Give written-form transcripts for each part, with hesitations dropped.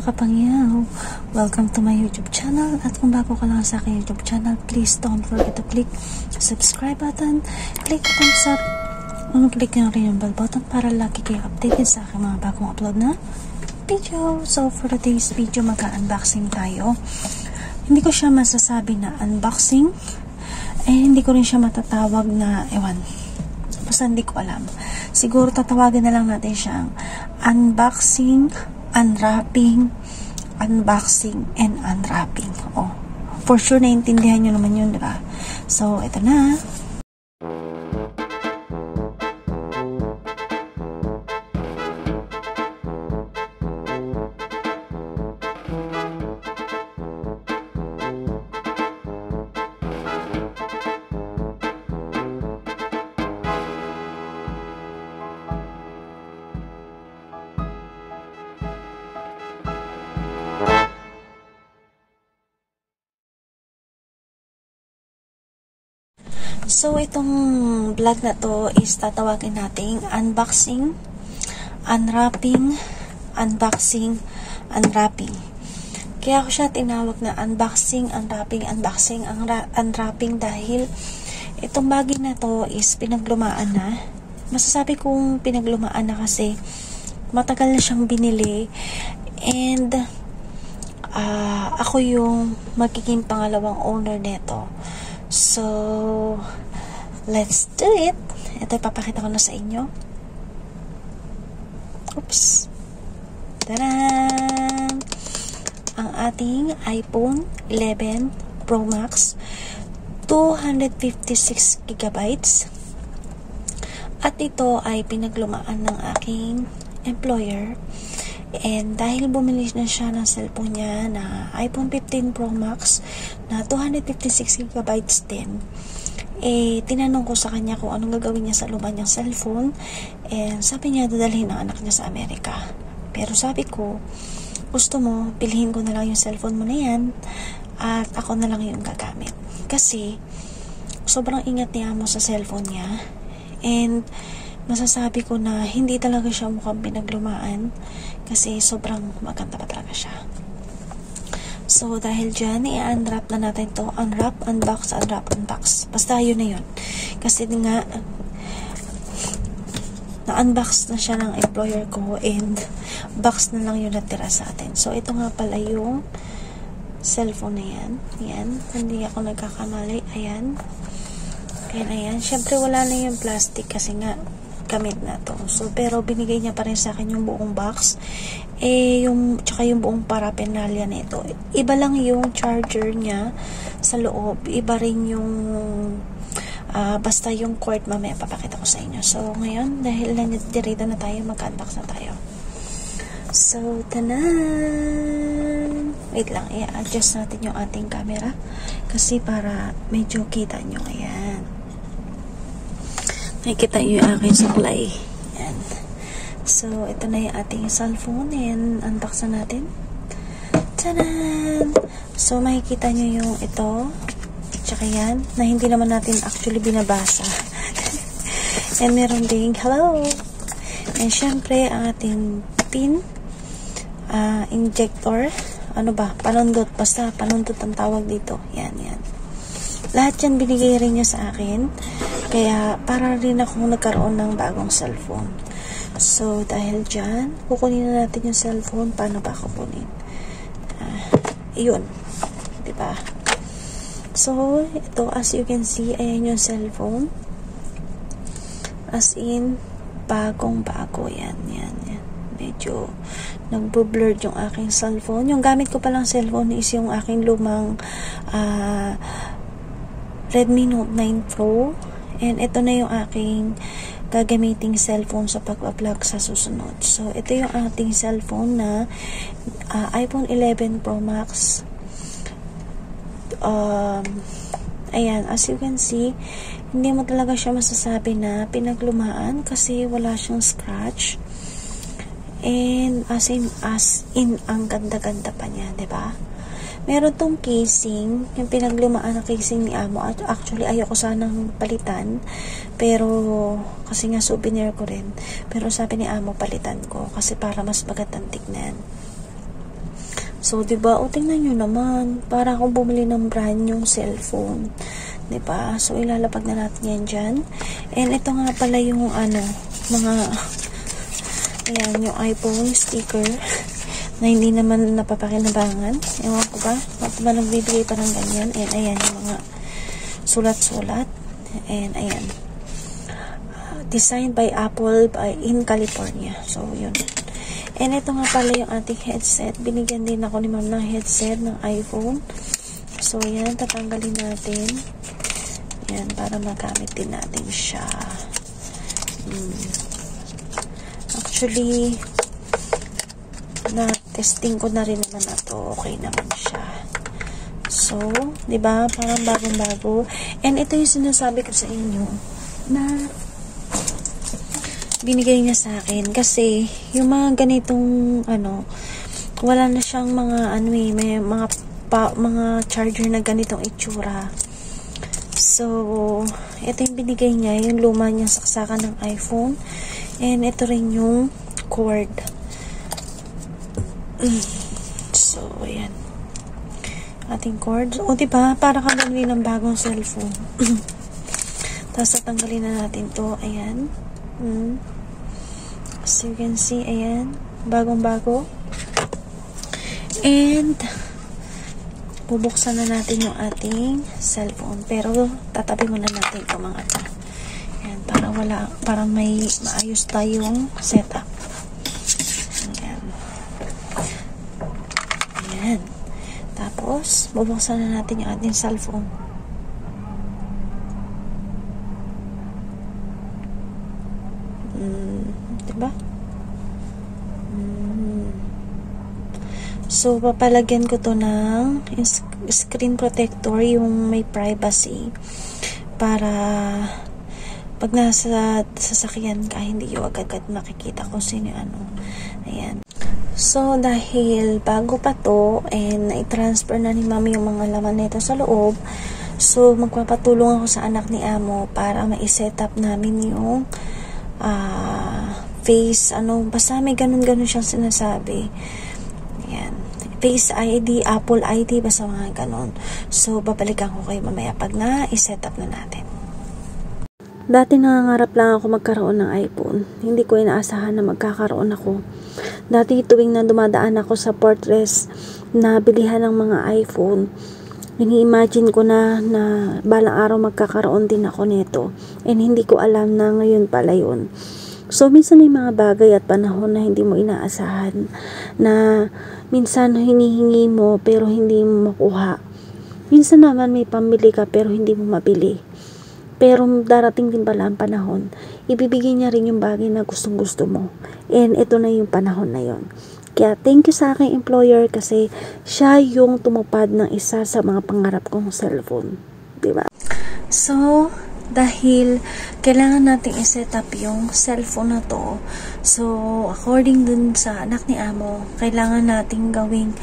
kapangyaw! Welcome to my YouTube channel, at kung bago ka lang sa aking YouTube channel, please don't forget to click subscribe button, click the thumbs up, and click nyo rin yung bell button para lagi kayo updated sa aking mga bagong upload na video. So for today's video, magka-unboxing tayo. Hindi ko siya masasabi na unboxing, hindi ko rin siya matatawag na basta hindi ko alam. Siguro tatawagin na lang natin siyang unboxing, unwrapping, unboxing, and unwrapping. For sure naiintindihan nyo naman yun, diba? So, ito na. So, itong vlog na to is tatawagin nating unboxing, unwrapping, unboxing, unwrapping. Kaya ako siya tinawag na unboxing, unwrapping, unboxing, unwrapping dahil itong bagay na to is pinaglumaan na. Masasabi kong pinaglumaan na kasi matagal na siyang binili and ako yung magiging pangalawang owner nito. So, let's do it. Ito, ipapakita ko na sa inyo. Oops. Tadaan! Ang ating iPhone 11 Pro Max 256 gigabytes. At ito ay pinaglumaan ng aking employer. And dahil bumili na siya ng cellphone niya na iPhone 15 Pro Max na 256 gigabytes din, tinanong ko sa kanya kung anong gagawin niya sa luma niyang cellphone, and sabi niya dadalhin ang anak niya sa Amerika. Pero sabi ko, gusto mo, bilhin ko na lang yung cellphone mo na yan at ako na lang yung gagamit. Kasi sobrang ingat niya mo sa cellphone niya, and masasabi ko na hindi talaga siya mukhang pinaglumaan kasi sobrang maganda pa talaga siya. So, dahil dyan, i-unwrap na natin to. Unwrap, unbox, unwrap, unbox. Basta yun na yun. Kasi nga, na-unbox na siya ng employer ko and box na lang yung natira sa atin. So, ito nga pala yung cellphone na yan. Yan. Hindi ako nagkakamali. Ayan. Ayan, ayan. Siyempre, wala na yung plastic kasi nga, gamit na to. So, pero binigay niya pa rin sa akin yung buong box. Tsaka yung buong paraphernalia na ito. Iba lang yung charger niya sa loob. Iba rin yung basta yung cord, mamaya papakita ko sa inyo. So, ngayon, dahil nandirito na tayo, mag-unbox na tayo. So, tanan! Wait lang, i-adjust natin yung ating camera kasi para medyo kita nyo. Ayan. Nakikita nyo yung aking supply. Yan. So, ito na yung ating cellphone. Ayan, unbox na natin. Tadan! So, makikita nyo yung ito. Tsaka yan, na hindi naman natin actually binabasa. And meron ding, hello! And syempre, ang ating pin, injector, panundot. Basta, panundot ang tawag dito. Yan, yan. Lahat yan binigay rin niya sa akin. Kaya, para rin ako nagkaroon ng bagong cellphone. So, dahil dyan, kukunin na natin yung cellphone. Paano ba kukunin? Yun. Diba? So, ito, as you can see, ayan yung cellphone. As in, bagong-bago. Yan, yan, yan. Medyo, nagbo-blurred yung aking cellphone. Yung gamit ko palang cellphone is yung aking lumang, Redmi Note 9 Pro. And ito na yung aking gagamiting cellphone sa pag-vlog sa susunod. So, ito yung ating cellphone na iPhone 11 Pro Max. Ayan, as you can see, hindi mo talaga siya masasabi na pinaglumaan kasi wala siyang scratch. And as in ang ganda-ganda pa niya, 'di ba? Meron tong casing, yung pinaglumaan na casing ni Amo. Actually, ayoko sanang palitan. Pero, kasi nga souvenir ko rin. Pero sabi ni Amo, palitan ko. Kasi para mas magandang tignan. So, diba? O, tingnan nyo naman. Para akong bumili ng brand yung cellphone. Diba? So, ilalapag na natin yan dyan. And ito nga pala yung, mga, ayan, yung iPhone sticker na hindi naman napapakinabangan. Ewan ko ba? Ba't ba nagbibigay pa ng ganyan? And ayan, yung mga sulat-sulat. And ayan. Designed by Apple in California. So, yun. And ito nga pala yung ating headset. Binigyan din ako ni ma'am ng headset ng iPhone. So, yan. Tatanggalin natin. Yan. Para magamit din natin siya. Actually, na-testing ko na rin naman na to. Okay naman siya. So, diba? Parang bagong-bago. And ito yung sinasabi ko sa inyo na binigay niya sa akin kasi yung mga ganitong wala na siyang mga may mga charger na ganitong itsura. So ito yung binigay niya, yung luma niya saksakan ng iPhone, and ito rin yung cord. So ayan, ating cord. O diba, para ka bumili ng bagong cellphone. Tapos tatanggalin na natin to. Ayan. As you can see, ayan, bagong-bago. And bubuksan na natin yung ating cellphone. Pero tatabi muna natin ito mga ito. Ayan, para may maayos tayong setup. Ayan. Ayan. Tapos bubuksan na natin yung ating cellphone. Diba? So, papalagyan ko to ng screen protector, yung may privacy, para pag nasa sasakyan ka, hindi yung agad-agad makikita kung sino Ayan. So, dahil bago pa to, and i-transfer na ni mami yung mga laman nito sa loob, so, magpapatulong ako sa anak ni Amo para ma-set up namin yung face, basta may ganun-ganun siyang sinasabi. Ayan. Face ID, Apple ID, basta mga ganun. So, babalikan ko kayo mamaya pag na-set up na natin. Dati nangangarap lang ako magkaroon ng iPhone. Hindi ko inaasahan na magkakaroon ako. Dati tuwing na dumadaan ako sa Fortress na bilihan ng mga iPhone, ini-imagine ko na balang araw magkakaroon din ako nito. And hindi ko alam na ngayon pala yun. So, minsan may mga bagay at panahon na hindi mo inaasahan, na minsan hinihingi mo pero hindi mo makuha. Minsan naman may pambili ka pero hindi mo mabili. Pero darating din pala ang panahon, ibibigay niya rin yung bagay na gustong gusto mo. And ito na yung panahon na yon. Kaya thank you sa aking employer kasi siya yung tumupad ng isa sa mga pangarap kong cellphone. Diba? So, dahil kailangan natin i-set up yung cellphone na to, so according dun sa anak ni Amo, kailangan natin gawing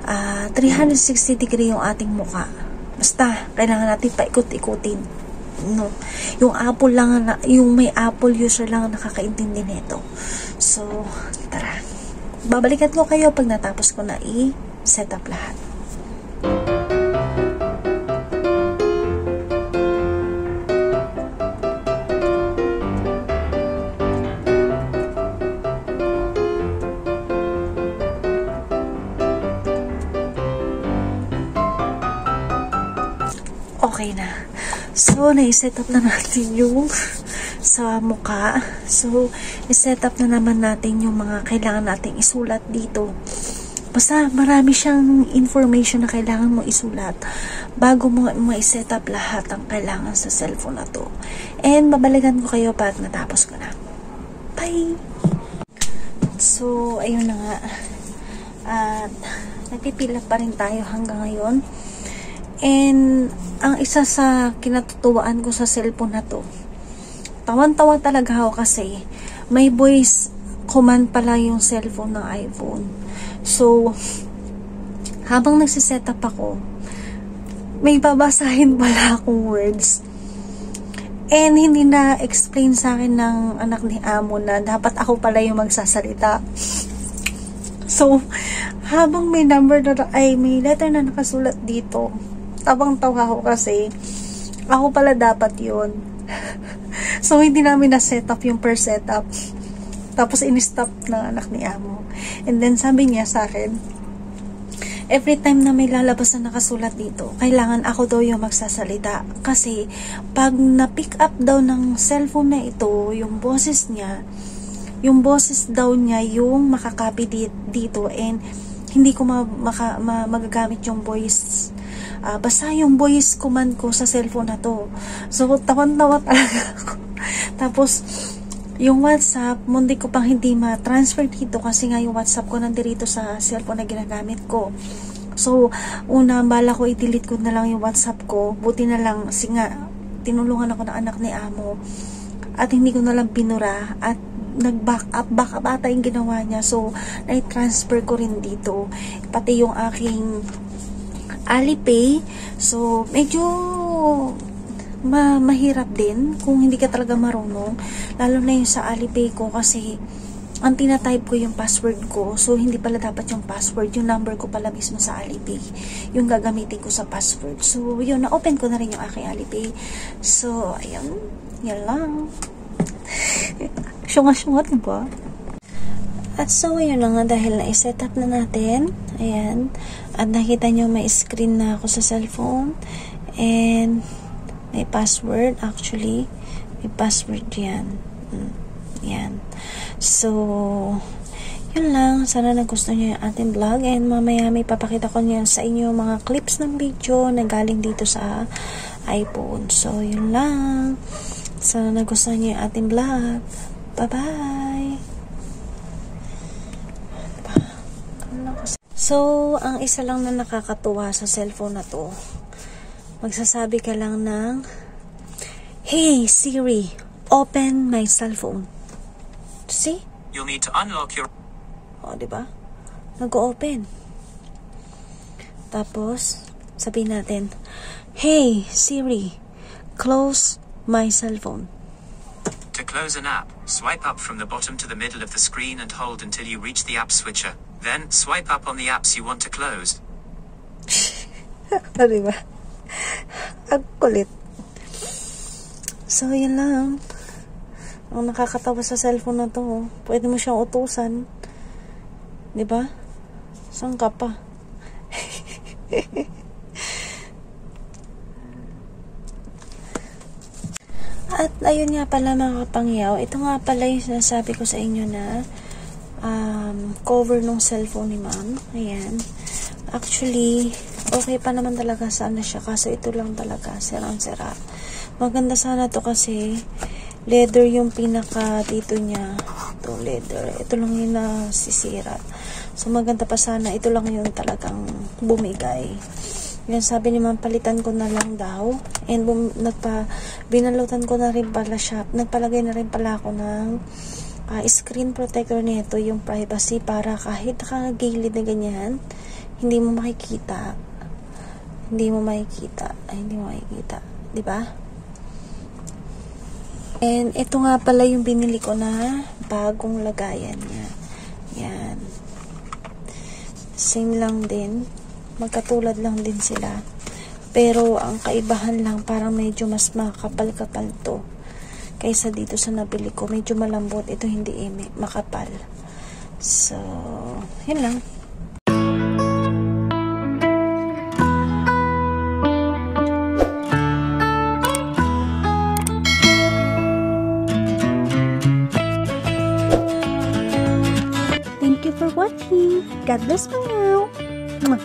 360 degree yung ating muka. Basta kailangan natin paikot-ikutin, no? Yung Apple lang, yung may Apple user lang nakakaintindi nito. So tara, babalikan ko kayo pag natapos ko na i-set up lahat. Okay na. So, na-set up na natin yung sa mukha. So, i-set up na naman natin yung mga kailangan nating isulat dito. Basta, marami siyang information na kailangan mo isulat bago mo i-set up lahat ang kailangan sa cellphone na to. And, babalikan ko kayo pag natapos ko na. Bye! So, ayun na nga. At, nagpipila pa rin tayo hanggang ngayon. And, ang isa sa kinatutuwaan ko sa cellphone na to, tawan-tawa talaga ako kasi may voice command pala yung cellphone ng iPhone. So, habang nagsiset up ako, may babasahin pala akong words. And hindi na explain sa akin ng anak ni Amo na dapat ako pala yung magsasalita. So, habang may may letter na nakasulat dito, tabang-tawa ako kasi, ako pala dapat yun. So, hindi namin na-set up yung per setup. Tapos, in-stop ng anak ni amo. And then, sabi niya sa akin, every time na may lalabas na nakasulat dito, kailangan ako daw yung magsasalita. Kasi, pag na-pick up daw ng cellphone na ito, yung boses daw niya yung makakopy dito, and hindi ko magagamit yung voice. Basta yung voice command ko sa cellphone na to. So, tawan-tawa talaga ako. Tapos, yung WhatsApp, mundi ko pang hindi ma-transfer dito kasi nga yung WhatsApp ko nandito sa cellphone na ginagamit ko. So, bala ko i-delete ko na lang yung WhatsApp ko. Buti na lang, kasi nga, tinulungan ako ng anak ni amo. At hindi ko na lang binura. At nag-back up ata yung ginawa niya. So, na-transfer ko rin dito. Pati yung aking Alipay. So, medyo mahirap din kung hindi ka talaga marunong. Lalo na yung sa Alipay ko kasi ang tinatype ko yung password ko. So, hindi pala dapat yung password. Yung number ko pala mismo sa Alipay. Yung gagamitin ko sa password. So, yun. Na-open ko na rin yung aking Alipay. So, ayun. Yan lang. Syunga-syunga, diba? At so, yun na nga, dahil na-set up na natin. Ayan. At nakita nyo may screen na ako sa cellphone. And may password, actually. May password yan. Yan. So, yun lang. Sana nagustuhan nyo yung ating vlog. And mamaya may papakita ko nyo sa inyo mga clips ng video na galing dito sa iPhone. So, yun lang. Sana nagustuhan nyo yung ating vlog. Bye-bye! So, ang isa lang na nakakatuwa sa cellphone na to, magsasabi ka lang ng, "Hey Siri, open my cellphone." See? You'll need to unlock your... O, diba? Nag-open. Tapos, sabihin natin, "Hey Siri, close my cellphone." To close an app, swipe up from the bottom to the middle of the screen and hold until you reach the app switcher. Then, swipe up on the apps you want to close. Diba? Ang kulit. So, yun lang. Ang nakakatawa sa cellphone na to, pwede mo siyang utusan. Diba? Saan ka pa? At ayun nga pala mga kapangyaw, ito nga pala yung sinasabi ko sa inyo na cover ng cellphone ni ma'am. Ayan. Actually, okay pa naman talaga sana siya, kaso ito lang talaga, sirang-sira. Maganda sana to kasi leather yung pinaka dito niya. Ito, leather. Ito lang yung nasisira. So, maganda pa sana. Ito lang yung talagang bumigay. Yan, sabi ni ma'am, palitan ko na lang daw. And binalutan ko na rin pala siya. Nagpalagay na rin pala ako ng screen protector nito, yung privacy, para kahit nakagilid na ganyan, hindi mo makikita. Hindi mo makikita. Diba? And ito nga pala yung binili ko na bagong lagayan niya. Yan. Same lang din. Magkatulad lang din sila. Pero ang kaibahan lang, parang medyo mas makapal-kapal to kaysa dito sa nabili ko. Medyo malambot. Ito hindi makapal. So, yun lang. Thank you for watching. God bless for now. Mwah.